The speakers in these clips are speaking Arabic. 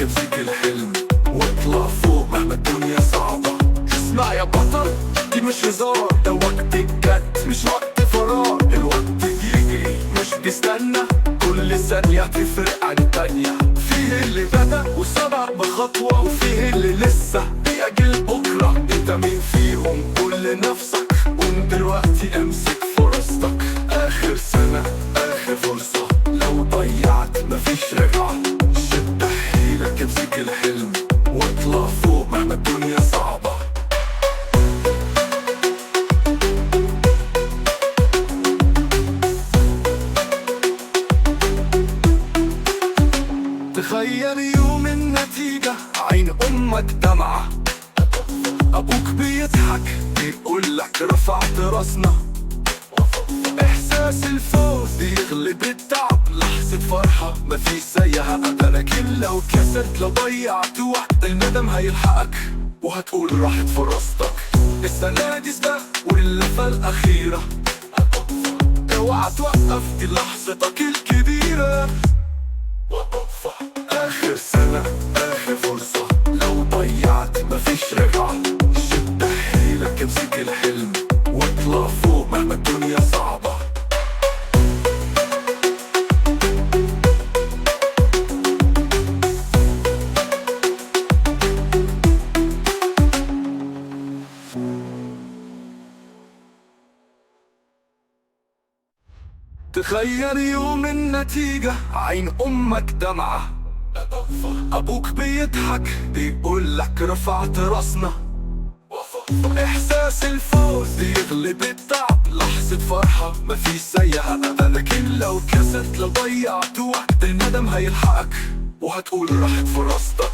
حيلك امسك الحلم واطلع فوق مهما الدنيا صعبة. اسمع يا بطل، دي مش هزار، ده وقت الجد مش وقت فراغ. الوقت بيجي مش بيستنى، كل ثانية تفرق عن التانية. فيه اللي بدأ وسبق بخطوة، وفيه اللي لسه بيأجل بكرة. انت مين فيهم؟ قول لنفسك، قوم دلوقتي امسك فرصتك. آخر سنة آخر فرصة، لو ضيعت مفيش رجعة. شد حيلك امسك الحلم واطلع فوق مهما الدنيا صعبة. تخيل يوم النتيجة، عين أمك دمعة، أبوك بيضحك بيقولك رفعت راسنا. إحساس الفوز يغلب التعب، لحظة فرحة مفيش زيها أبدا. لكن لو كسرت لو ضيعت وقت، الندم هيلحقك وهتقول راحت فرصتك. السنة دي سباق واللفة الأخيرة، اوعى توقف، دي لحظتك الكبيرة. آخر سنة آخر فرصة، لو ضيعت مفيش رجعة. شد حيلك امسك الحلم واطلع فوق مهما الدنيا صعبة. تخيل يوم النتيجة، عين أمك دمعة، أبوك بيضحك بيقولك رفعت راسنا. إحساس الفوز يغلب التعب، لحظة فرحة مفيش زيها أبدا. لكن لو كسرت لو ضيعت وقت، الندم هيلحقك وهتقول راحت فرصتك.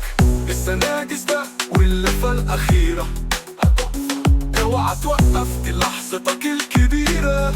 السنة دي سباق واللفة الأخيرة، اوعى توقف، دي لحظتك الكبيرة.